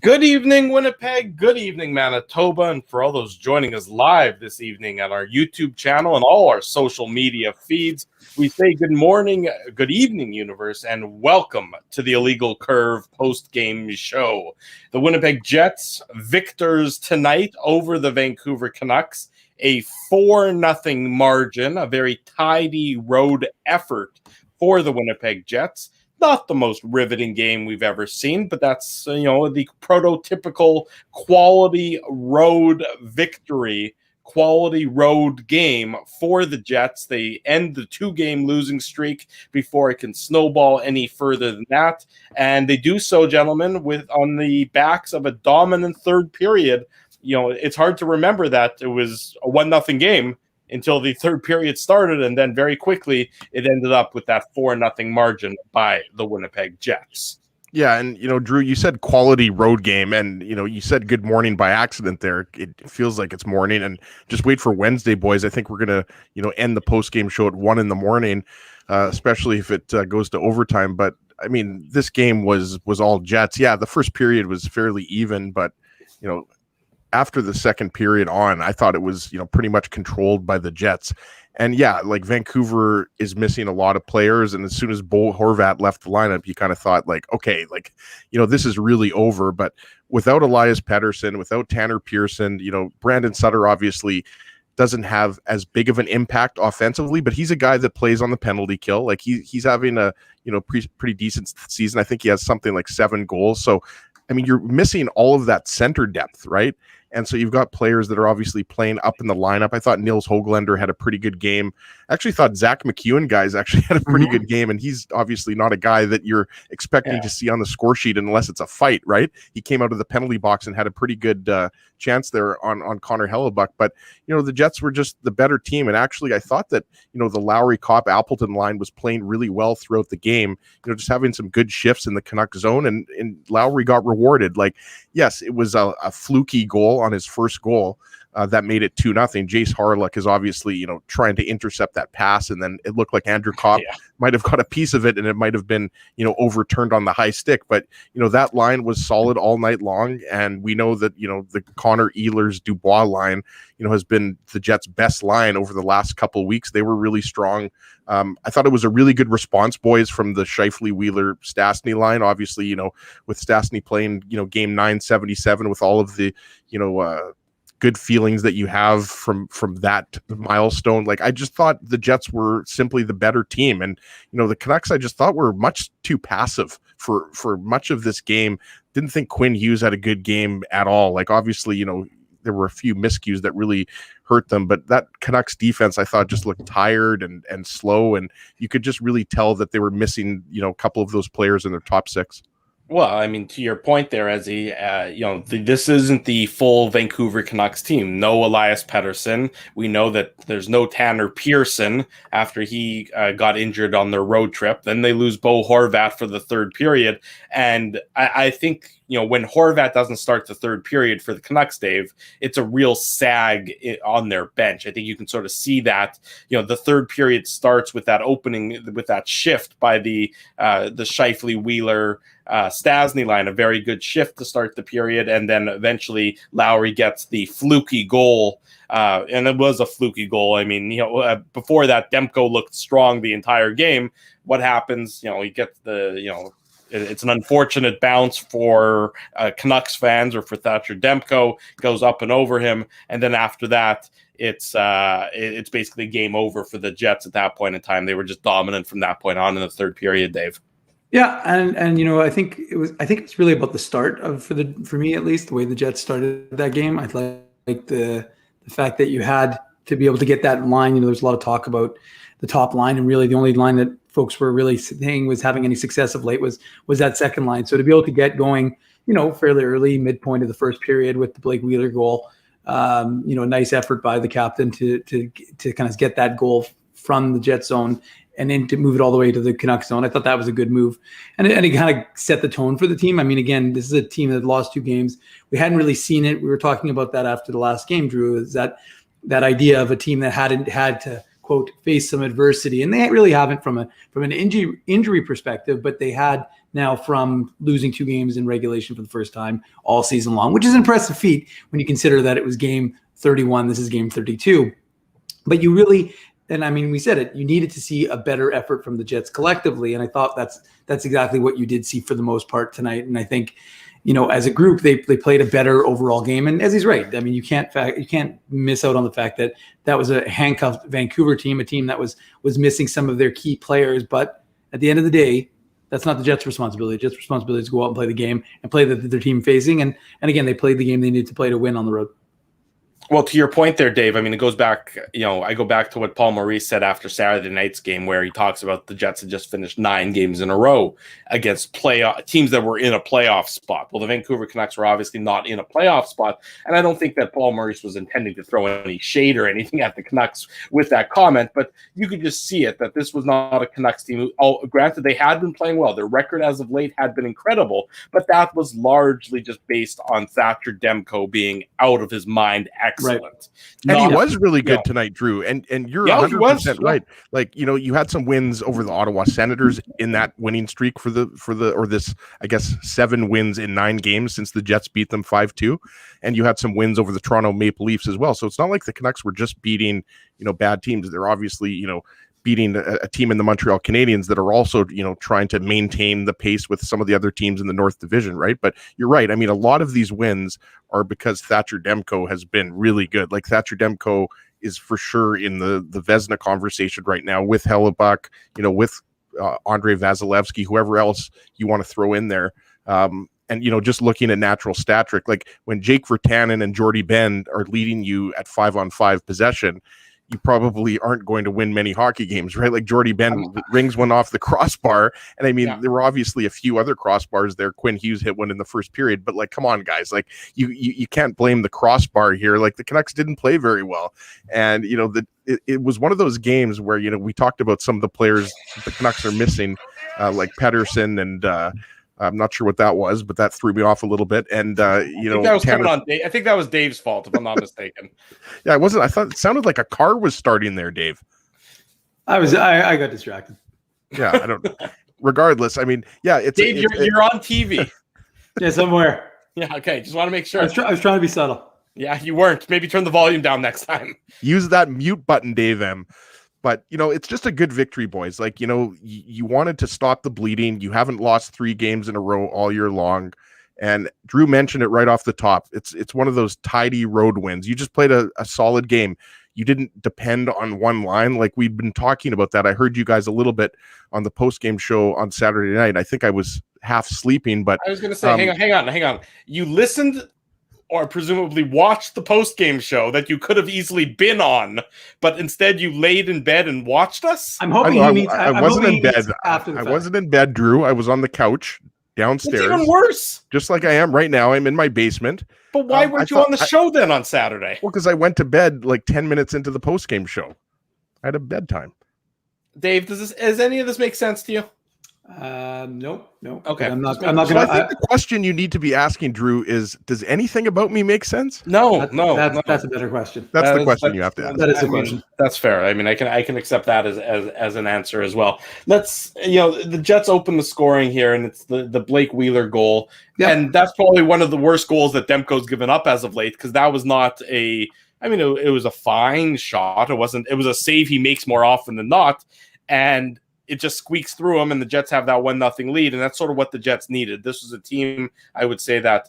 Good evening, Winnipeg. Good evening, Manitoba. And for all those joining us live this evening at our YouTube channel and all our social media feeds, we say good morning, good evening, universe, and welcome to the Illegal Curve post-game show. The Winnipeg Jets victors tonight over the Vancouver Canucks, a 4-0 margin, a very tidy road effort for the Winnipeg Jets. Not the most riveting game we've ever seen, but that's, the prototypical quality road victory, quality road game for the Jets. They end the 2-game losing streak before it can snowball any further than that. And they do so, gentlemen, on the backs of a dominant third period. It's hard to remember that it was a 1-0 game until the third period started, and then very quickly it ended up with that 4-0 margin by the Winnipeg Jets. Yeah, and Drew, you said quality road game, and you said good morning by accident there. It feels like it's morning, and just wait for Wednesday, boys. I think we're gonna end the post game show at 1 a.m, especially if it goes to overtime. But I mean, this game was all Jets. Yeah, the first period was fairly even, but after the second period on, I thought it was, pretty much controlled by the Jets. And yeah, like Vancouver is missing a lot of players. And as soon as Bo Horvat left the lineup, you kind of thought okay, this is really over. But without Elias Pettersson, without Tanner Pearson, Brandon Sutter obviously doesn't have as big of an impact offensively, but he's a guy that plays on the penalty kill. Like he's having a, pretty decent season. I think he has something like 7 goals. So, I mean, you're missing all of that center depth, right? And so you've got players that are obviously playing up in the lineup. I thought Nils Höglander had a pretty good game. I actually thought Zach McEwen guys actually had a pretty good game, and he's obviously not a guy that you're expecting to see on the score sheet unless it's a fight, right? He came out of the penalty box and had a pretty good chance there on Connor Hellebuck. But, the Jets were just the better team. And actually, I thought that, the Lowry, Kopp, Appleton line was playing really well throughout the game, just having some good shifts in the Canucks zone, and Lowry got rewarded. Yes, it was a fluky goal on his first goal that made it 2-0. Jace Harlock is obviously, trying to intercept that pass, and then it looked like Andrew Kopp might have got a piece of it, and it might have been, overturned on the high stick. But, that line was solid all night long, and we know that, the Connor Ehlers Dubois line, has been the Jets' best line over the last couple of weeks. They were really strong. I thought it was a really good response, boys, from the Scheifele, Wheeler, Stastny line. Obviously, with Stastny playing, game 977 with all of the, good feelings that you have from that milestone. I just thought the Jets were simply the better team. And, the Canucks, I just thought were much too passive for much of this game. Didn't think Quinn Hughes had a good game at all. Obviously, there were a few miscues that really hurt them, but that Canucks defense, I thought, just looked tired and slow. And you could just really tell that they were missing, a couple of those players in their top 6. Well, I mean, to your point there, Ezzy, this isn't the full Vancouver Canucks team. No Elias Pettersson. We know that there's no Tanner Pearson after he got injured on their road trip. Then they lose Bo Horvat for the third period. And I think, when Horvat doesn't start the third period for the Canucks, Dave, it's a real sag on their bench. I think you can sort of see that, the third period starts with that opening, with that shift by the Scheifele, Wheeler, Stastny line, a very good shift to start the period, and then eventually Lowry gets the fluky goal, and it was a fluky goal. I mean, before that, Demko looked strong the entire game. What happens? He gets the, it's an unfortunate bounce for Canucks fans or for Thatcher Demko, goes up and over him, and then after that, it's basically game over for the Jets at that point in time. They were just dominant from that point on in the third period, Dave. Yeah, and I think it's really about the start of for me at least, the way the Jets started that game. I like the fact that you had to be able to get that line. There's a lot of talk about the top line, and really the only line that folks were really saying was having any success of late was that second line. So to be able to get going, fairly early, midpoint of the first period with the Blake Wheeler goal, a nice effort by the captain to kind of get that goal from the Jet zone and then to move it all the way to the Canucks zone. I thought that was a good move. And it kind of set the tone for the team. I mean, again, this is a team that lost 2 games. We hadn't really seen it. We were talking about that after the last game, Drew, is that idea of a team that hadn't had to, quote, face some adversity. And they really haven't from an injury perspective, but they had now from losing 2 games in regulation for the first time all season long, which is an impressive feat when you consider that it was game 31. This is game 32. But you really, and I mean, we said it, you needed to see a better effort from the Jets collectively. And I thought that's exactly what you did see for the most part tonight. And I think, as a group, they played a better overall game. And as he's right, I mean, you can't miss out on the fact that that was a handcuffed Vancouver team, a team that was missing some of their key players. But at the end of the day, that's not the Jets' responsibility. The Jets' responsibility is to go out and play the game and play their team facing. And again, they played the game they needed to play to win on the road. Well, to your point there, Dave, I mean, it goes back, I go back to what Paul Maurice said after Saturday night's game, where he talks about the Jets had just finished 9 games in a row against teams that were in a playoff spot. Well, the Vancouver Canucks were obviously not in a playoff spot, and I don't think that Paul Maurice was intending to throw any shade or anything at the Canucks with that comment, but you could just see it, that this was not a Canucks team. Granted, they had been playing well. Their record as of late had been incredible, but that was largely just based on Thatcher Demko being out of his mind. Excellent. Right. And he was really good tonight, Drew. And you're 100% right. Like, you had some wins over the Ottawa Senators in that winning streak for this, I guess, 7 wins in 9 games since the Jets beat them 5-2. And you had some wins over the Toronto Maple Leafs as well. So it's not like the Canucks were just beating, bad teams. They're obviously, beating a team in the Montreal Canadiens that are also, trying to maintain the pace with some of the other teams in the North Division, right? But you're right. I mean, a lot of these wins are because Thatcher Demko has been really good. Like, Thatcher Demko is for sure in the Vezina conversation right now with Hellebuck, with Andrei Vasilevsky, whoever else you want to throw in there. And, just looking at natural stat trick, like when Jake Virtanen and Jordy Ben are leading you at 5-on-5 possession, you probably aren't going to win many hockey games, right? Like Jordy Ben rings one off the crossbar. And I mean, there were obviously a few other crossbars there. Quinn Hughes hit one in the first period, but like, come on, guys, like you can't blame the crossbar here. Like, the Canucks didn't play very well. And, it was one of those games where, we talked about some of the players the Canucks are missing, like Pettersson and, I'm not sure what that was, but that threw me off a little bit. And I think that was coming on. I think that was Dave's fault, if I'm not mistaken. Yeah, it wasn't. I thought it sounded like a car was starting there, Dave. I got distracted. Yeah, I don't. Regardless, I mean, yeah, it's Dave. You're on TV. Yeah, somewhere. Yeah. Okay. Just want to make sure. I was trying to be subtle. Yeah, you weren't. Maybe turn the volume down next time. Use that mute button, Dave M. But, it's just a good victory, boys. Like, you wanted to stop the bleeding. You haven't lost 3 games in a row all year long. And Drew mentioned it right off the top. It's one of those tidy road wins. You just played a solid game. You didn't depend on one line. Like, we've been talking about that. I heard you guys a little bit on the post-game show on Saturday night. I think I was half sleeping, but I was going to say, hang on. You listened or presumably watched the post-game show that you could have easily been on, but instead you laid in bed and watched us? I'm hoping he means I wasn't in bed. I wasn't in bed, Drew. I was on the couch downstairs. It's even worse. Just like I am right now. I'm in my basement. But why weren't you on the show then on Saturday? Well, because I went to bed like 10 minutes into the post-game show. I had a bedtime. Dave, does any of this make sense to you? Nope. Okay. I'm not gonna. I think the question you need to be asking, Drew, is: does anything about me make sense? No. That's a better question. That's the question you have to ask. That is the question. That's fair. I mean, I can accept that as an answer as well. Let's, the Jets open the scoring here, and it's the Blake Wheeler goal, and that's probably one of the worst goals that Demko's given up as of late, because that was not a. I mean, it was a fine shot. It was a save he makes more often than not, and it just squeaks through them, and the Jets have that 1-0 lead, and that's sort of what the Jets needed. This was a team, I would say, that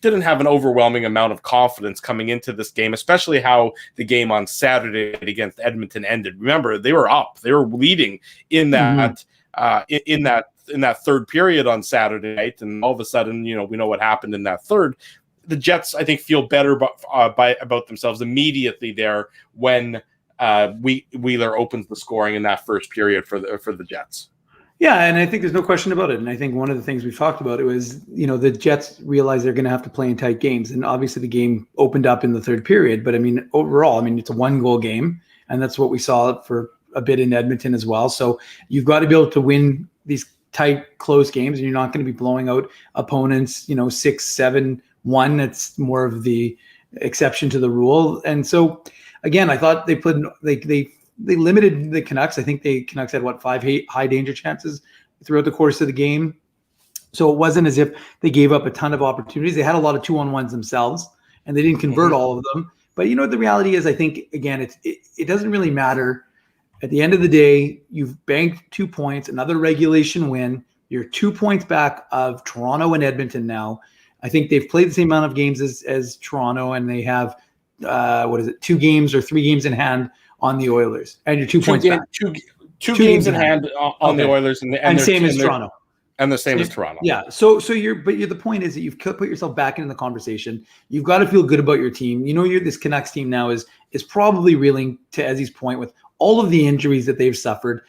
didn't have an overwhelming amount of confidence coming into this game, especially how the game on Saturday against Edmonton ended. Remember, they were up, they were leading in that in that third period on Saturday night, and all of a sudden, we know what happened in that third. The Jets, I think, feel better about themselves immediately there when Wheeler opens the scoring in that first period for the Jets. Yeah, and I think there's no question about it. And I think one of the things we've talked about, it was, the Jets realize they're going to have to play in tight games. And obviously the game opened up in the third period. But, overall, it's a 1-goal game. And that's what we saw for a bit in Edmonton as well. So you've got to be able to win these tight, close games. And you're not going to be blowing out opponents, 6-7-1. It's more of the exception to the rule. And so, again, I thought they limited the Canucks. I think the Canucks had 5 high danger chances throughout the course of the game. So it wasn't as if they gave up a ton of opportunities. They had a lot of 2-on-1s themselves, and they didn't convert all of them. But you know what the reality is? I think, again, it doesn't really matter. At the end of the day, you've banked 2 points, another regulation win. You're 2 points back of Toronto and Edmonton now. I think they've played the same amount of games as Toronto, and they have, 2 games or 3 games in hand on the Oilers. And you're 2 points back. Two games in hand on the Oilers. And same as Toronto. And the same as Toronto. Yeah. So the point is that you've put yourself back into the conversation. You've got to feel good about your team. You know, this Canucks team now is probably reeling, to Ezzy's point, with all of the injuries that they've suffered.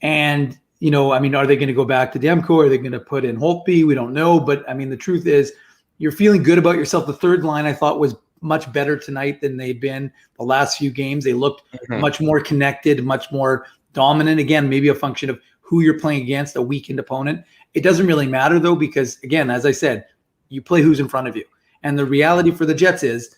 And, you know, I mean, are they going to go back to Demko? Are they going to put in Holtby? We don't know. But I mean, the truth is you're feeling good about yourself. The third line, I thought, was much better tonight than they've been the last few games. They looked much more connected, much more dominant. Again, maybe a function of who you're playing against, a weakened opponent. It doesn't really matter, though, because, again, as I said, you play who's in front of you. And the reality for the Jets is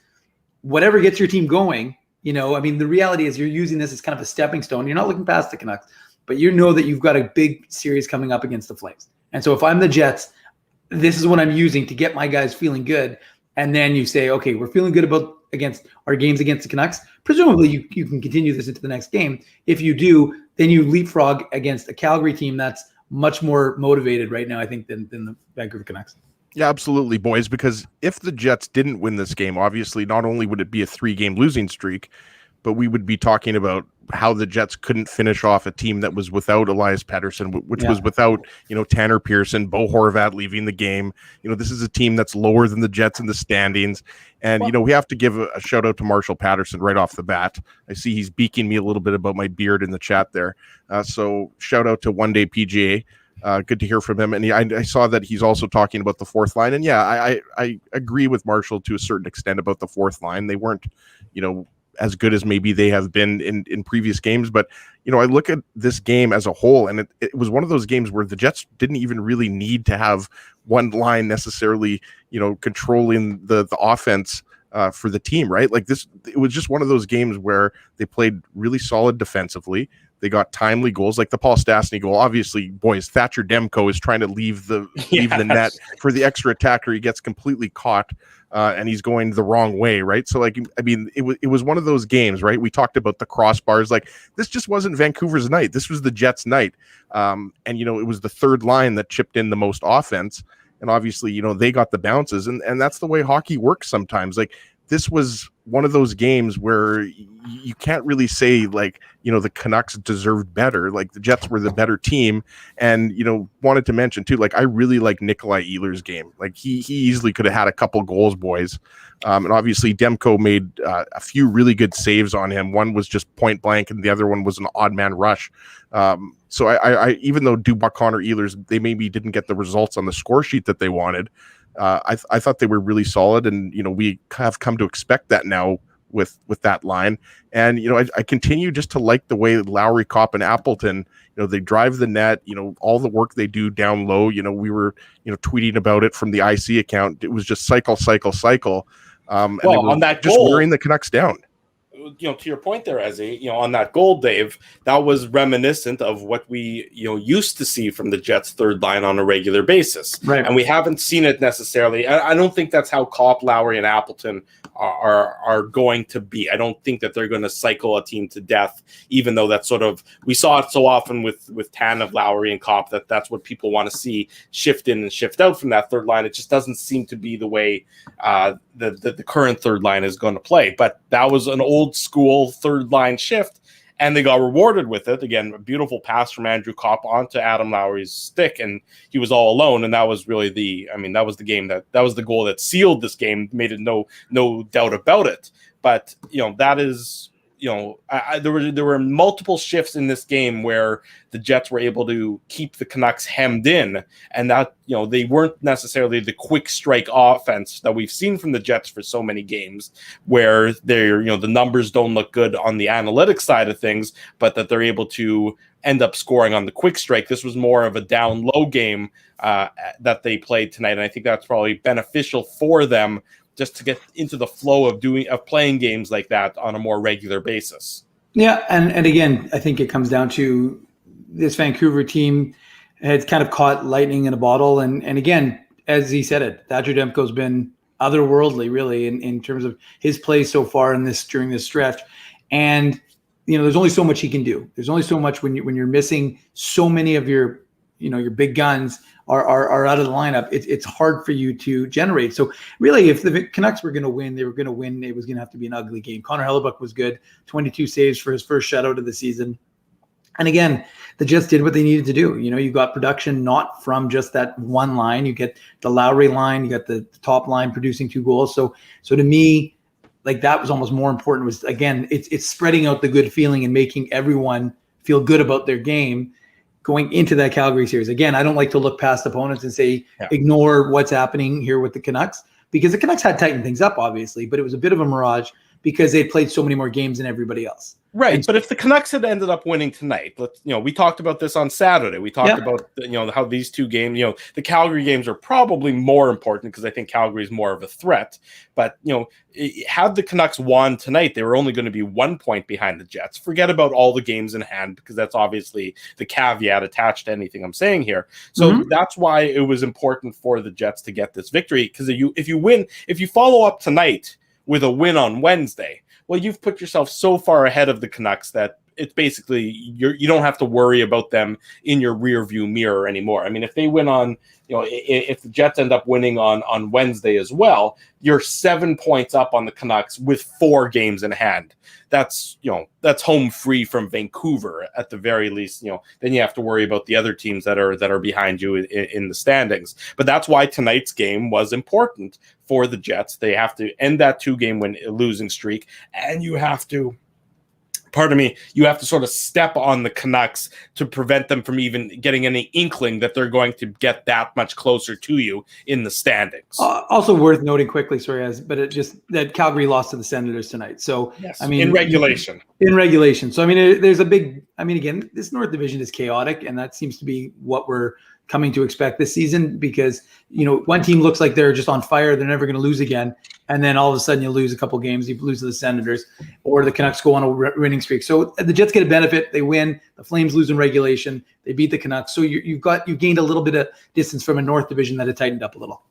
whatever gets your team going, you know, I mean, the reality is you're using this as kind of a stepping stone. You're not looking past the Canucks, but you know that you've got a big series coming up against the Flames. And so if I'm the Jets, this is what I'm using to get my guys feeling good. And then you say, okay, we're feeling good about against our games against the Canucks. Presumably you can continue this into the next game. If you do, then you leapfrog against a Calgary team that's much more motivated right now, I think, than the Vancouver Canucks. Yeah, absolutely, boys, because if the Jets didn't win this game, obviously not only would it be a 3-game losing streak, but we would be talking about how the Jets couldn't finish off a team that was without Elias Pettersson, which was without, you know, Tanner Pearson, Bo Horvat leaving the game. You know, this is a team that's lower than the Jets in the standings. And, you know, we have to give a shout out to Marshall Patterson right off the bat. I see he's beaking me a little bit about my beard in the chat there. So shout out to One Day PGA. Good to hear from him. And I saw that he's also talking about the fourth line. And yeah, I agree with Marshall to a certain extent about the fourth line. They weren't, you know, as good as maybe they have been in previous games. But, you know, I look at this game as a whole, and it was one of those games where the Jets didn't even really need to have one line necessarily, you know, controlling the offense for the team, right? Like it was just one of those games where they played really solid defensively. They got timely goals, like the Paul Stastny goal. Obviously, boys, Thatcher Demko is trying to leave the net for the extra attacker. He gets completely caught, and he's going the wrong way, right? So, like, I mean, it was one of those games, right? We talked about the crossbars. Like, this just wasn't Vancouver's night. This was the Jets' night. And, you know, it was the third line that chipped in the most offense. And obviously, you know, they got the bounces. And that's the way hockey works sometimes. Like, this was one of those games where you can't really say, like, you know, the Canucks deserved better. Like, the Jets were the better team. And, you know, wanted to mention too, like, I really like Nikolai Ehlers' game. Like, he easily could have had a couple goals, boys. And obviously Demko made a few really good saves on him. One was just point blank and the other one was an odd man rush. So I even though Dubois, Connor, Ehlers, they maybe didn't get the results on the score sheet that they wanted, I thought they were really solid, and, you know, we have come to expect that now with that line. And, you know, I continue just to like the way Lowry, Kopp, and Appleton, you know, they drive the net, you know, all the work they do down low. You know, we were, you know, tweeting about it from the IC account. It was just cycle. And on that just goal, wearing the Canucks down. You know, to your point there, Ezzy, you know, on that goal, Dave, that was reminiscent of what we, you know, used to see from the Jets' third line on a regular basis. Right. And we haven't seen it necessarily. I don't think that's how Kopp, Lowry, and Appleton are going to be. I don't think that they're going to cycle a team to death, even though that's sort of, we saw it so often with Tanev, Lowry, and Kopp, that's what people want to see shift in and shift out from that third line. It just doesn't seem to be the way the current third line is going to play. But that was an old school third line shift, and they got rewarded with it. Again, a beautiful pass from Andrew Kopp onto Adam Lowry's stick, and he was all alone. And that was really that was the game that was the goal that sealed this game, made it no doubt about it. But, you know, that is, you know, there were multiple shifts in this game where the Jets were able to keep the Canucks hemmed in, and that, you know, they weren't necessarily the quick strike offense that we've seen from the Jets for so many games, where they're, you know, the numbers don't look good on the analytics side of things, but that they're able to end up scoring on the quick strike. This was more of a down low game that they played tonight, and I think that's probably beneficial for them, just to get into the flow of playing games like that on a more regular basis. Yeah, and again, I think it comes down to this Vancouver team had kind of caught lightning in a bottle. And again, as he said it, Thatcher Demko's been otherworldly, really, in terms of his play so far during this stretch. And there's only so much he can do. There's only so much when you're missing so many of your big guns are out of the lineup. It's hard for you to generate. So really, if the Canucks were going to win, they were going to win. It was going to have to be an ugly game. Connor Hellebuck was good, 22 saves for his first shutout of the season. And again, the Jets did what they needed to do. You got production not from just that one line. You get the Lowry line, you got the top line producing 2 goals. So to me, like, that was almost more important. Was, again, it's spreading out the good feeling and making everyone feel good about their game going into that Calgary series. Again, I don't like to look past opponents and say, ignore what's happening here with the Canucks, because the Canucks had tightened things up, obviously, but it was a bit of a mirage because they played so many more games than everybody else. Right, but if the Canucks had ended up winning tonight, we talked about this on Saturday. We talked about how these 2 games, the Calgary games are probably more important because I think Calgary is more of a threat. But had the Canucks won tonight, they were only going to be 1 point behind the Jets. Forget about all the games in hand, because that's obviously the caveat attached to anything I'm saying here. So that's why it was important for the Jets to get this victory. Because if you follow up tonight with a win on Wednesday, well, you've put yourself so far ahead of the Canucks that it's basically you don't have to worry about them in your rear view mirror anymore. I mean, if they win on, if the Jets end up winning on Wednesday as well, you're 7 points up on the Canucks with 4 games in hand. That's home free from Vancouver at the very least. Then you have to worry about the other teams that are behind you in the standings. But that's why tonight's game was important for the Jets. They have to end that 2-game losing streak, and you have to sort of step on the Canucks to prevent them from even getting any inkling that they're going to get that much closer to you in the standings. Also worth noting quickly, that Calgary lost to the Senators tonight. So, yes, in regulation. So, again, this North Division is chaotic, and that seems to be what we're coming to expect this season, because one team looks like they're just on fire, they're never going to lose again, and then all of a sudden you lose a couple games, you lose to the Senators, or the Canucks go on a winning streak. So the Jets get a benefit, they win, the Flames lose in regulation, they beat the Canucks, so you gained a little bit of distance from a North Division that had tightened up a little.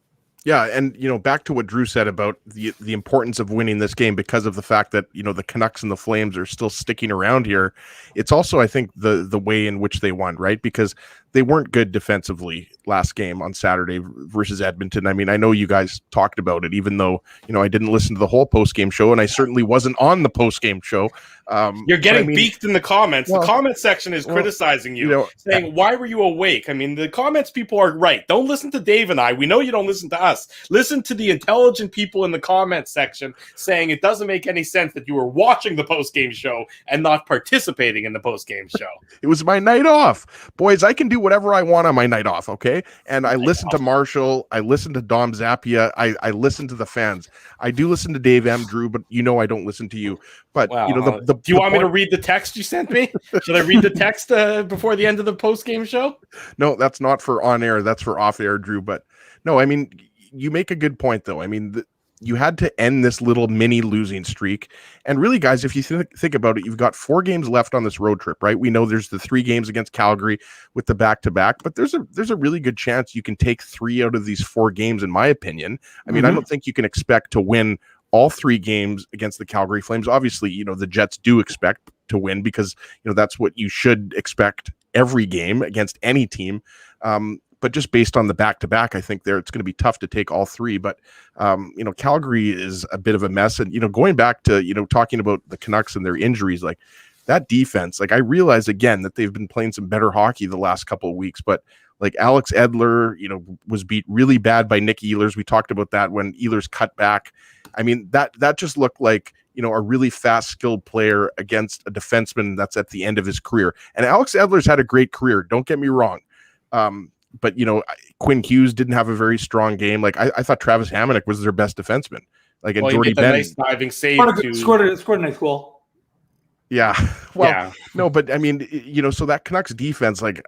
Yeah, and back to what Drew said about the importance of winning this game because of the fact that the Canucks and the Flames are still sticking around here. It's also, I think, the way in which they won, right? Because they weren't good defensively last game on Saturday versus Edmonton. I mean, I know you guys talked about it, even though I didn't listen to the whole post-game show, and I certainly wasn't on the post-game show. You're getting beaked in the comments. The comment section is criticizing you, saying, why were you awake? I mean, the comments people are right. Don't listen to Dave and I. We know you don't listen to us. Listen to the intelligent people in the comment section saying it doesn't make any sense that you were watching the post-game show and not participating in the post-game show. It was my night off. Boys, I can do whatever I want on my night off, okay? And I listen to Marshall. I listen to Dom Zappia. I listen to the fans. I do listen to Dave M. Drew, but I don't listen to you. But, do you want me to read the text you sent me? Should I read the text before the end of the post-game show? No, that's not for on air. That's for off air, Drew. But no, I mean, you make a good point, though. I mean, you had to end this little mini losing streak. And really, guys, if you think about it, you've got 4 games left on this road trip, right? We know there's the 3 games against Calgary with the back-to-back, but there's a really good chance you can take 3 out of these 4 games, in my opinion. I mean, I don't think you can expect to win all 3 games against the Calgary Flames. Obviously, the Jets do expect to win because, that's what you should expect every game against any team. But just based on the back-to-back, I think it's going to be tough to take all 3. But, Calgary is a bit of a mess. And, going back to, talking about the Canucks and their injuries, like that defense, like I realize again that they've been playing some better hockey the last couple of weeks, but like Alex Edler, was beat really bad by Nick Ehlers. We talked about that when Ehlers cut back. I mean, that just looked like, a really fast, skilled player against a defenseman that's at the end of his career. And Alex Edler's had a great career. Don't get me wrong. But, Quinn Hughes didn't have a very strong game. Like, I thought Travis Hamonic was their best defenseman. Like, and Jordy Benning. Nice diving save. Scored a nice goal. Yeah. Well, yeah. No, but I mean, so that Canucks defense, like,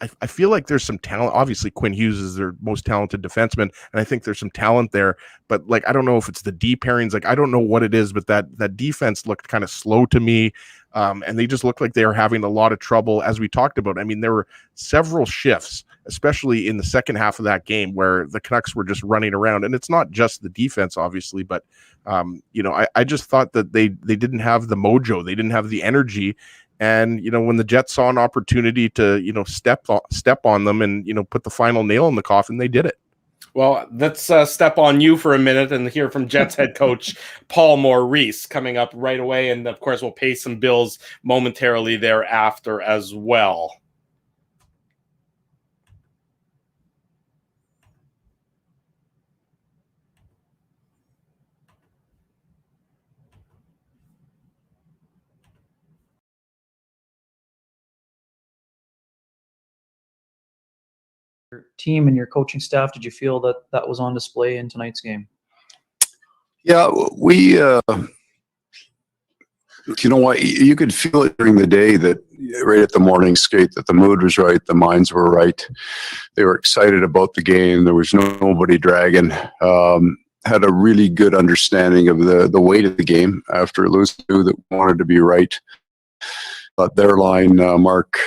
I feel like there's some talent. Obviously, Quinn Hughes is their most talented defenseman, and I think there's some talent there. But like, I don't know if it's the D pairings. Like, I don't know what it is, but that defense looked kind of slow to me. And they just looked like they were having a lot of trouble, as we talked about. I mean, there were several shifts, especially in the second half of that game, where the Canucks were just running around. And it's not just the defense, obviously, but I just thought that they didn't have the mojo, they didn't have the energy. And when the Jets saw an opportunity to step on them and put the final nail in the coffin, they did it. Well, let's step on you for a minute and hear from Jets head coach Paul Maurice coming up right away. And of course, we'll pay some bills momentarily thereafter as well. Your team and your coaching staff, did you feel that was on display in tonight's game? Yeah, we, you know what, you could feel it during the day, that right at the morning skate, that the mood was right, the minds were right. They were excited about the game. There was nobody dragging. Had a really good understanding of the weight of the game after losing, that wanted to be right. But their line, Mark,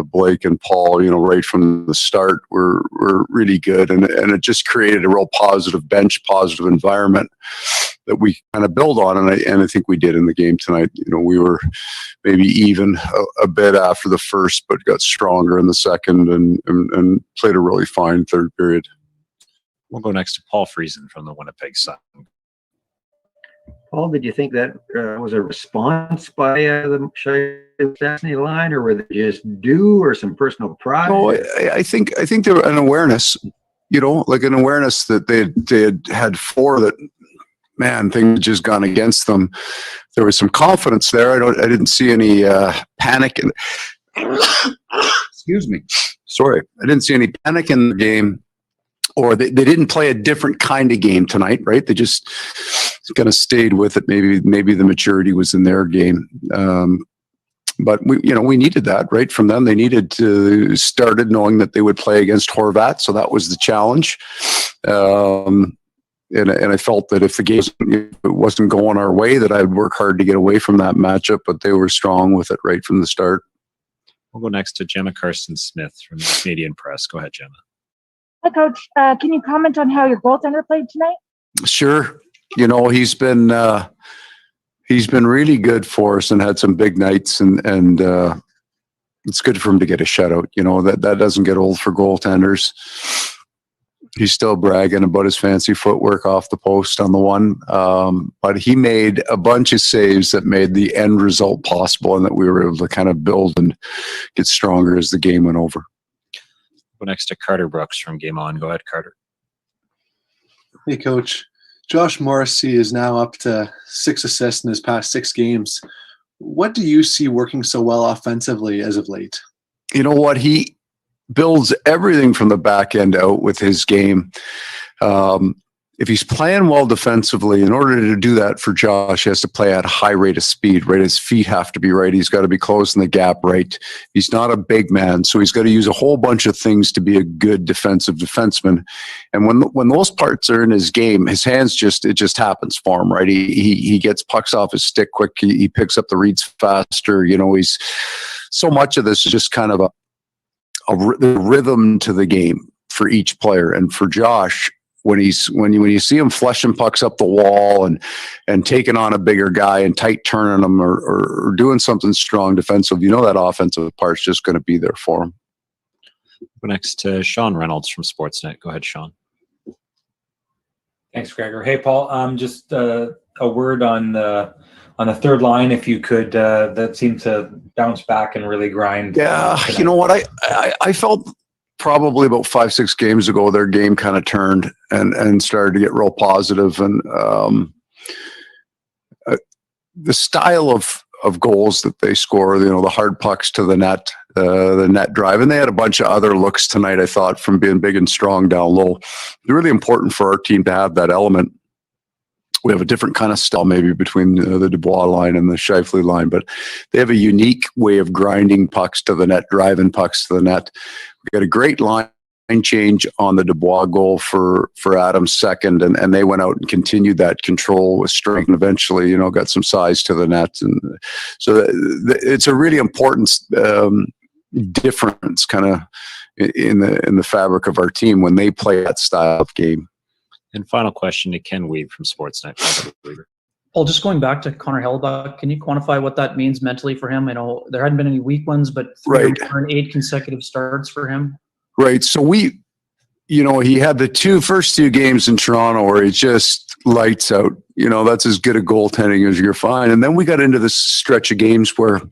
Blake, and Paul, right from the start, were really good, and it just created a real positive bench, positive environment that we kind of build on, and I think we did in the game tonight. We were maybe even a bit after the first, but got stronger in the second, and played a really fine third period. We'll go next to Paul Friesen from the Winnipeg Sun. Paul, did you think that was a response by the Stastny line, or were they just due, or some personal pride? No, I think there was an awareness, like an awareness that they had four that, man, things had just gone against them. There was some confidence there. I didn't see any panic in. Excuse me. Sorry, I didn't see any panic in the game. Or they didn't play a different kind of game tonight, right? They just kind of stayed with it. Maybe the maturity was in their game. But we needed that, right, from them. They needed to started knowing that they would play against Horvat, so that was the challenge. And I felt that if the game wasn't going our way, that I'd work hard to get away from that matchup. But they were strong with it right from the start. We'll go next to Gemma Karsten-Smith from the Canadian Press. Go ahead, Gemma. Hi, Coach. Can you comment on how your goaltender played tonight? Sure. He's been really good for us and had some big nights, and it's good for him to get a shutout. That doesn't get old for goaltenders. He's still bragging about his fancy footwork off the post on the one, but he made a bunch of saves that made the end result possible, and that we were able to kind of build and get stronger as the game went over. Go next to Carter Brooks from Game On. Go ahead, Carter. Hey, Coach. Josh Morrissey is now up to 6 assists in his past 6 games. What do you see working so well offensively as of late? You know what? He builds everything from the back end out with his game. If he's playing well defensively, in order to do that for Josh, he has to play at a high rate of speed, right? His feet have to be right. He's got to be closing the gap right. He's not a big man, so he's got to use a whole bunch of things to be a good defensive defenseman. And when those parts are in his game, his hands it just happens for him, right? He gets pucks off his stick quick. He picks up the reads faster. He's so much of this is just kind of a rhythm to the game for each player. And for Josh, when you see him flushing pucks up the wall and taking on a bigger guy and tight turning him or doing something strong defensive, that offensive part's just going to be there for him. Go next to Sean Reynolds from Sportsnet. Go ahead, Sean. Thanks, Gregor. Hey, Paul. Just a word on the third line, if you could. That seemed to bounce back and really grind. Yeah, you know what? I felt probably about 5-6 games ago, their game kind of turned and started to get real positive. And the style of goals that they score, the hard pucks to the net drive, and they had a bunch of other looks tonight, I thought, from being big and strong down low. It's really important for our team to have that element. We have a different kind of style maybe between the Dubois line and the Scheifele line, but they have a unique way of grinding pucks to the net, driving pucks to the net. We got a great line change on the Dubois goal for Adams' second, and they went out and continued that control with strength, and eventually, got some size to the net, and so it's a really important difference, kind of in the fabric of our team when they play that style of game. And final question to Ken Weed from Sportsnet. Paul, just going back to Connor Hellebuck, can you quantify what that means mentally for him? I know there hadn't been any weak ones, but 8 consecutive starts for him. Right. So he had the first two games in Toronto where he just lights out. That's as good a goaltending as you're fine. And then we got into this stretch of games where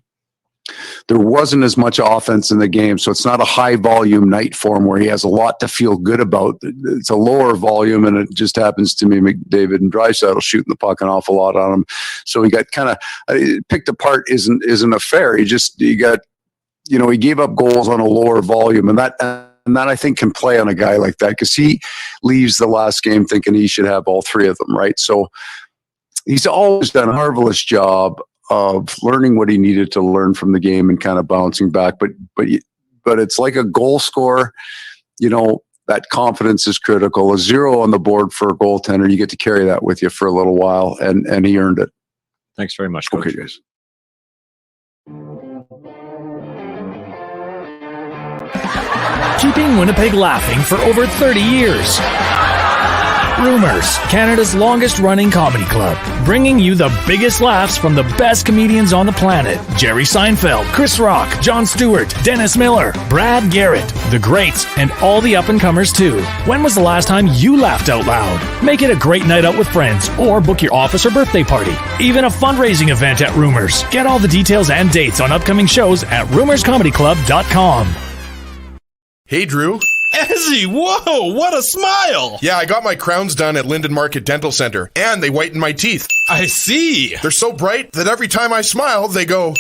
there wasn't as much offense in the game. So it's not a high volume night for him where he has a lot to feel good about. It's a lower volume, and it just happens to me McDavid and Draisaitl shooting the puck an awful lot on him. So he got kind of picked apart isn't a fair. He gave up goals on a lower volume, and that I think can play on a guy like that, because he leaves the last game thinking he should have all three of them, right? So he's always done a marvelous job of learning what he needed to learn from the game and kind of bouncing back. But it's like a goal scorer, that confidence is critical. A 0 on the board for a goaltender, you get to carry that with you for a little while, and he earned it. Thanks very much, Coach. Okay, guys. Keeping Winnipeg laughing for over 30 years. Rumors, Canada's longest-running comedy club, bringing you the biggest laughs from the best comedians on the planet. Jerry Seinfeld, Chris Rock, Jon Stewart, Dennis Miller, Brad Garrett, the greats, and all the up-and-comers too. When was the last time you laughed out loud? Make it a great night out with friends, or book your office or birthday party. Even a fundraising event at Rumors. Get all the details and dates on upcoming shows at rumorscomedyclub.com. Hey, Drew. Ezzy, whoa, what a smile! Yeah, I got my crowns done at Linden Market Dental Center, and they whiten my teeth. I see. They're so bright that every time I smile, they go,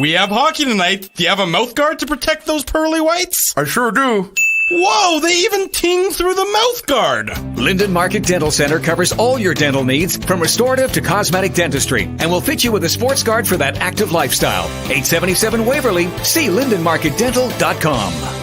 "We have hockey tonight. Do you have a mouth guard to protect those pearly whites?" I sure do. Whoa, they even ting through the mouth guard. Linden Market Dental Center covers all your dental needs, from restorative to cosmetic dentistry, and will fit you with a sports guard for that active lifestyle. 877 Waverly. See lindenmarketdental.com.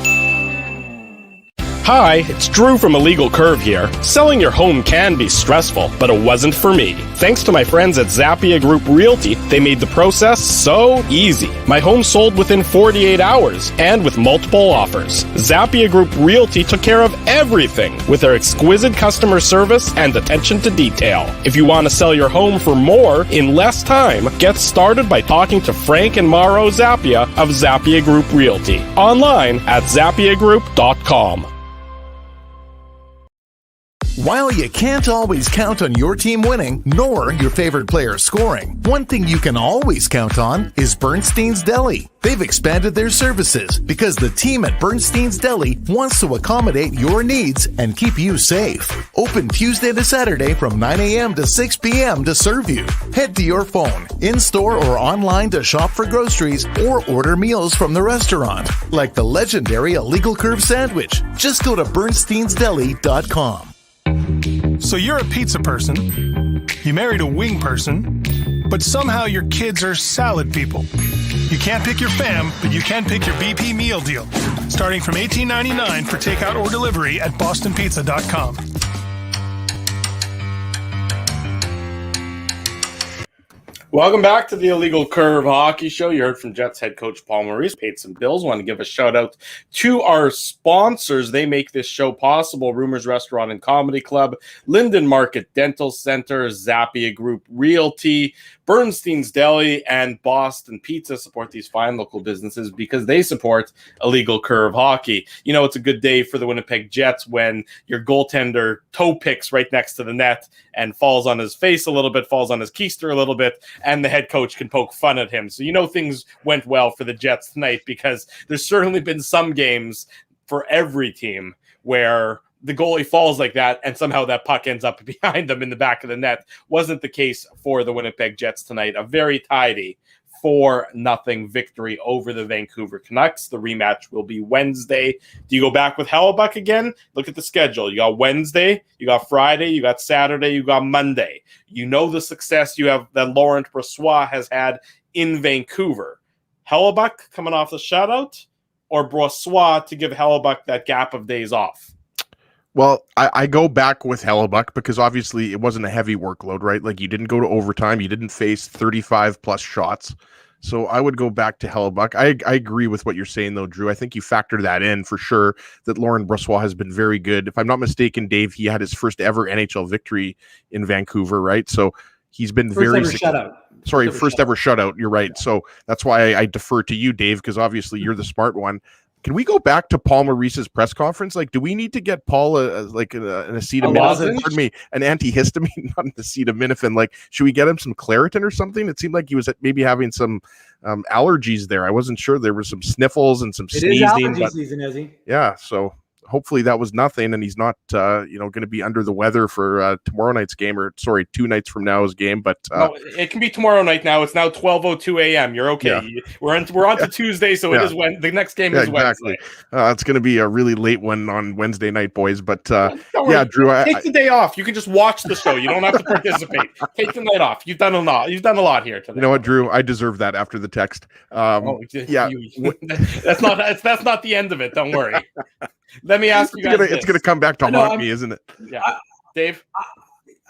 Hi, it's Drew from Illegal Curve here. Selling your home can be stressful, but it wasn't for me. Thanks to my friends at Zappia Group Realty, they made the process so easy. My home sold within 48 hours, and with multiple offers. Zappia Group Realty took care of everything with their exquisite customer service and attention to detail. If you want to sell your home for more in less time, get started by talking to Frank and Mauro Zappia of Zappia Group Realty. Online at zappiagroup.com. While you can't always count on your team winning, nor your favorite player scoring, one thing you can always count on is Bernstein's Deli. They've expanded their services because the team at Bernstein's Deli wants to accommodate your needs and keep you safe. Open Tuesday to Saturday from 9 a.m. to 6 p.m. to serve you. Head to your phone, in-store or online to shop for groceries or order meals from the restaurant, like the legendary Illegal Curve sandwich. Just go to bernsteinsdeli.com. So you're a pizza person, you married a wing person, but somehow your kids are salad people. You can't pick your fam, but you can pick your BP meal deal, starting from $18.99 for takeout or delivery at bostonpizza.com. Welcome back to the Illegal Curve Hockey Show. You heard from Jets head coach Paul Maurice, paid some bills. Want to give a shout out to our sponsors. They make this show possible. Rumors Restaurant and Comedy Club, Linden Market Dental Center, Zappia Group Realty, Bernstein's Deli, and Boston Pizza support these fine local businesses because they support Illegal Curve Hockey. You know, it's a good day for the Winnipeg Jets when your goaltender toe picks right next to the net and falls on his face a little bit, falls on his keister a little bit, and the head coach can poke fun at him. So you know things went well for the Jets tonight, because there's certainly been some games for every team where the goalie falls like that and somehow that puck ends up behind them in the back of the net. Wasn't the case for the Winnipeg Jets tonight. A very tidy 4-0 victory over the Vancouver Canucks. The rematch will be Wednesday. Do you go back with Hellebuck again? Look at the schedule. You got Wednesday, you got Friday, you got Saturday, you got Monday. You know the success you have that Laurent Brossoit has had in Vancouver. Hellebuck coming off the shutout. or Brossoit to give Hellebuck that gap of days off? Well, I go back with Hellebuck because obviously it wasn't a heavy workload, right? Like you didn't go to overtime, you didn't face 35 plus shots. So I would go back to Hellebuck. I agree with what you're saying though, Drew. I think you factor that in for sure, that Laurent Brossoit has been very good. If I'm not mistaken, Dave, he had his first ever NHL victory in Vancouver, right? So he's been First very ever shutout. Sorry, first ever shutout. You're right. Yeah. So that's why I defer to you, Dave, because obviously you're the smart one. Can we go back to Paul Maurice's press conference? Like, do we need to get Paul an acetaminophen? Pardon me, an antihistamine, not an acetaminophen. Like, should we get him some Claritin or something? It seemed like he was maybe having some allergies there. I wasn't sure. There were some sniffles and some sneezing. It is allergy season, is he? Yeah. So hopefully that was nothing, and he's not, going to be under the weather for tomorrow night's game, or 2 nights from now's game. But no, it can be tomorrow night. Now it's now 12:02 a.m. You're okay. Yeah. We're on to Tuesday, so it is when the next game is Wednesday. It's going to be a really late one on Wednesday night, boys. But Drew, take the day off. You can just watch the show. You don't have to participate. Take the night off. You've done a lot. You've done a lot here today. You know what, Drew? I deserve that after the text. That's not the end of it. Don't worry. Let me ask you guys. It's going to come back to haunt me, isn't it? Yeah, Dave.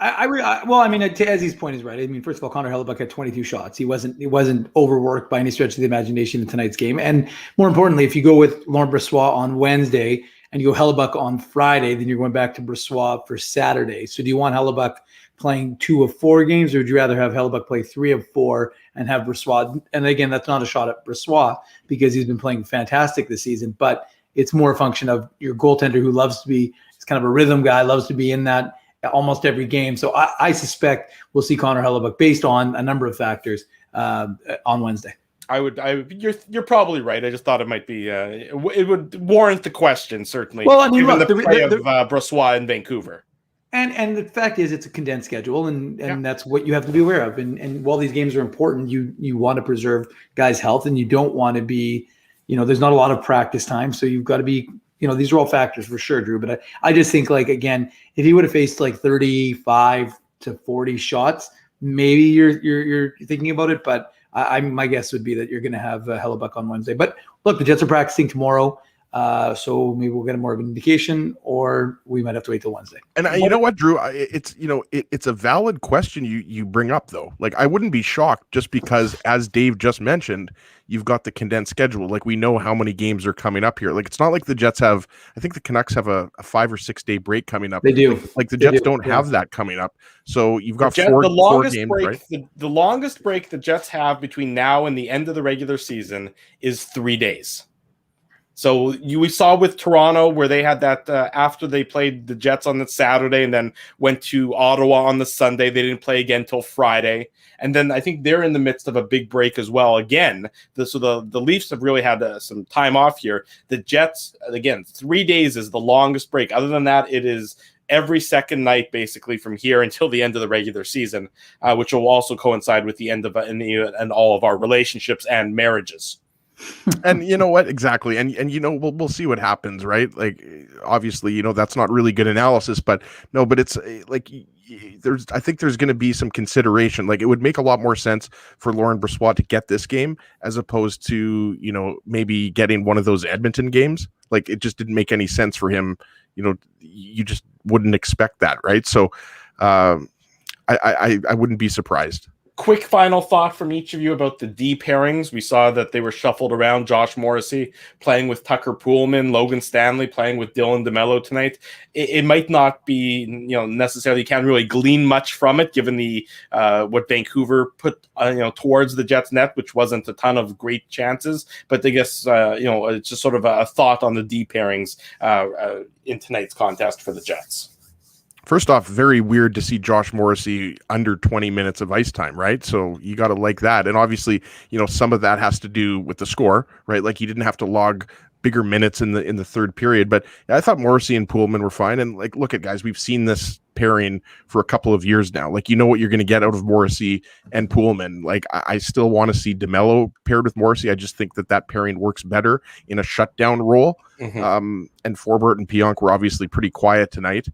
Well, I mean, Ezzy's point is right. I mean, first of all, Connor Hellebuck had 22 shots. He wasn't overworked by any stretch of the imagination in tonight's game. And more importantly, if you go with Laurent Brossoit on Wednesday and you go Hellebuck on Friday, then you're going back to Brossoit for Saturday. So do you want Hellebuck playing 2 of 4 games, or would you rather have Hellebuck play 3 of 4 and have Brossoit? And again, that's not a shot at Brossoit because he's been playing fantastic this season, but it's more a function of your goaltender who is kind of a rhythm guy, loves to be in that almost every game. So I suspect we'll see Connor Hellebuck based on a number of factors on Wednesday. You're probably right. I just thought it might be it would warrant the question, certainly. Well, I mean, given the play of Brossoit in Vancouver. And the fact is, it's a condensed schedule, and that's what you have to be aware of. And while these games are important, you want to preserve guys' health, and you don't want to be, there's not a lot of practice time, so you've got to be, these are all factors for sure, Drew. But I just think, like, again, if he would have faced like 35 to 40 shots, maybe you're thinking about it. But my guess would be that you're going to have Hellebuck on Wednesday. But look, the Jets are practicing tomorrow. So maybe we'll get more of an indication, or we might have to wait till Wednesday. And you know what, Drew? It's a valid question you bring up, though. Like, I wouldn't be shocked just because, as Dave just mentioned, you've got the condensed schedule. Like, we know how many games are coming up here. Like, it's not like the Jets have. I think the Canucks have a 5 or 6 day break coming up. They do. Like the Jets don't have that coming up. So you've got the 4 games, right? The longest break the Jets have between now and the end of the regular season is 3 days. So we saw with Toronto where they had that after they played the Jets on the Saturday and then went to Ottawa on the Sunday. They didn't play again till Friday. And then I think they're in the midst of a big break as well. Again, the Leafs have really had some time off here. The Jets, again, 3 days is the longest break. Other than that, it is every second night basically from here until the end of the regular season, which will also coincide with the end of and all of our relationships and marriages. And you know what, exactly, and we'll see what happens, right? Like, obviously, that's not really good analysis, but it's like I think there's going to be some consideration. Like, it would make a lot more sense for Laurent Brossoit to get this game as opposed to maybe getting one of those Edmonton games. Like, it just didn't make any sense for him. You just wouldn't expect that, right? So I wouldn't be surprised. Quick final thought from each of you about the D pairings. We saw that they were shuffled around. Josh Morrissey playing with Tucker Poolman, Logan Stanley playing with Dylan DeMello tonight. It might not be, necessarily, you can't really glean much from it given the what Vancouver put, towards the Jets net, which wasn't a ton of great chances. But I guess, it's just sort of a thought on the D pairings in tonight's contest for the Jets. First off, very weird to see Josh Morrissey under 20 minutes of ice time, right? So you got to like that. And obviously, some of that has to do with the score, right? Like, he didn't have to log bigger minutes in the third period. But I thought Morrissey and Poolman were fine. And like, look at guys, we've seen this pairing for a couple of years now. Like, what you're going to get out of Morrissey and Poolman. Like, I still want to see DeMello paired with Morrissey. I just think that pairing works better in a shutdown role. Mm-hmm. And Forbort and Pionk were obviously pretty quiet tonight.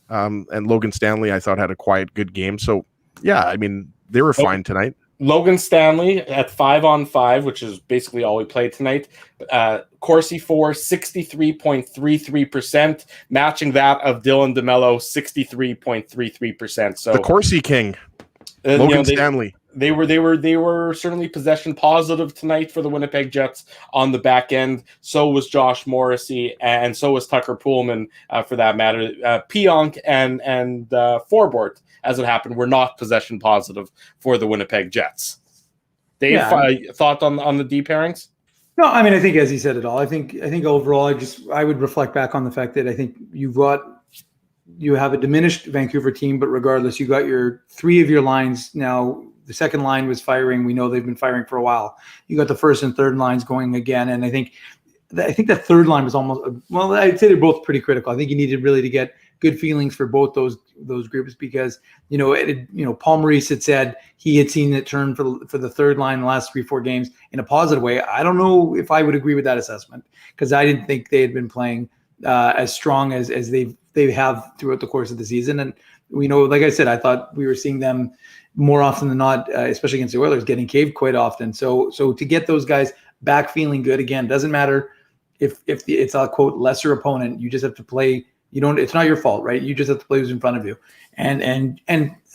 And Logan Stanley, I thought, had a quiet, good game. So, yeah, I mean, they were fine tonight. Logan Stanley at 5-on-5, which is basically all we played tonight. Corsi 4, 63.33%, matching that of Dylan DeMello, 63.33%. So the Corsi King, Logan Stanley. They were certainly possession positive tonight for the Winnipeg Jets on the back end. So was Josh Morrissey, and so was Tucker Poolman, for that matter. Pionk and Forbort, as it happened, were not possession positive for the Winnipeg Jets. Dave, thought on the D pairings? No, I mean, I think as he said it all. I think overall, I would reflect back on the fact that I think you have a diminished Vancouver team, but regardless, you got your three of your lines now. The second line was firing. We know they've been firing for a while. You got the first and third lines going again, and I think the third line was almost, well, I'd say they're both pretty critical. I think you needed really to get good feelings for both those groups because Paul Maurice had said he had seen it turn for the third line in the last 3-4 games in a positive way. I don't know if I would agree with that assessment because I didn't think they had been playing as strong as they have throughout the course of the season. And we know, like I said, I thought we were seeing them more often than not, especially against the Oilers, getting caved quite often. So to get those guys back feeling good again, doesn't matter if it's a quote lesser opponent. You just have to play. It's not your fault, right? You just have to play who's in front of you, and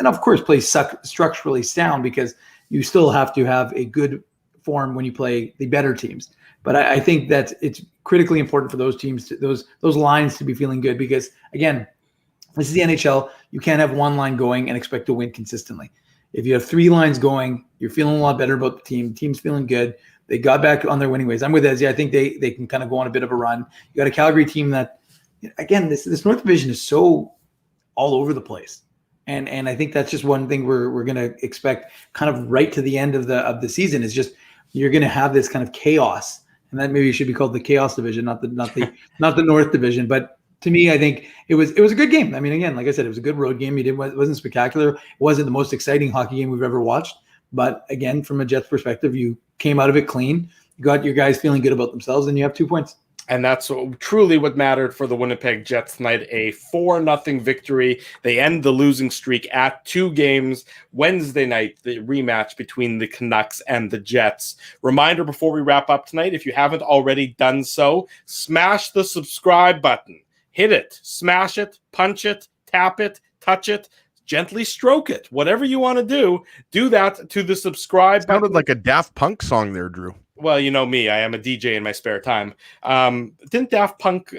of course play structurally sound because you still have to have a good form when you play the better teams. But I think that it's critically important for those teams, those lines to be feeling good because again, this is the NHL. You can't have one line going and expect to win consistently. If you have three lines going, you're feeling a lot better about the team. The team's feeling good. They got back on their winning ways. I'm with Ezzy. I think they can kind of go on a bit of a run. You got a Calgary team that, again, this North Division is so all over the place. And I think that's just one thing we're going to expect kind of right to the end of the season is just you're going to have this kind of chaos. And that maybe should be called the Chaos Division, not the North Division. But to me, I think it was a good game. I mean, again, like I said, it was a good road game. It wasn't spectacular. It wasn't the most exciting hockey game we've ever watched. But again, from a Jets perspective, you came out of it clean. You got your guys feeling good about themselves, and you have 2 points. And that's truly what mattered for the Winnipeg Jets tonight, a 4-0 victory. They end the losing streak at 2 games. Wednesday night, the rematch between the Canucks and the Jets. Reminder before we wrap up tonight, if you haven't already done so, smash the subscribe button. Hit it, smash it, punch it, tap it, touch it, gently stroke it. Whatever you want to do that to the subscribe button. Sounded like a Daft Punk song there, Drew. Well, you know me. I am a DJ in my spare time. Didn't Daft Punk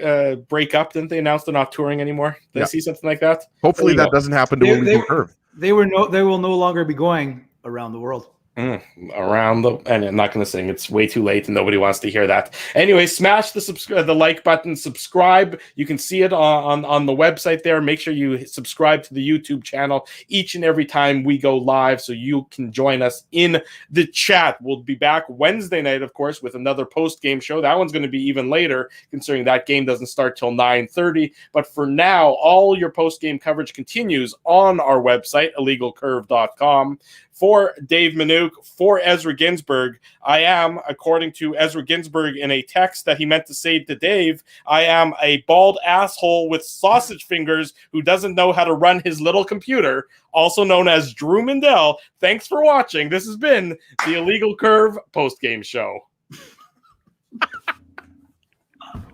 break up? Didn't they announce they're not touring anymore? Did I see something like that? Hopefully that doesn't happen to when we go Curve. They will no longer be going around the world. And I'm not going to sing. It's way too late and nobody wants to hear that. Anyway, smash the like button, subscribe. You can see it on the website there. Make sure you subscribe to the YouTube channel each and every time we go live so you can join us in the chat. We'll be back Wednesday night, of course, with another post-game show. That one's going to be even later, considering that game doesn't start till 9:30. But for now, all your post-game coverage continues on our website, illegalcurve.com. For Dave Minuk, for Ezra Ginsburg, I am, according to Ezra Ginsburg in a text that he meant to say to Dave, I am a bald asshole with sausage fingers who doesn't know how to run his little computer, also known as Drew Mindell. Thanks for watching. This has been the Illegal Curve post-game show.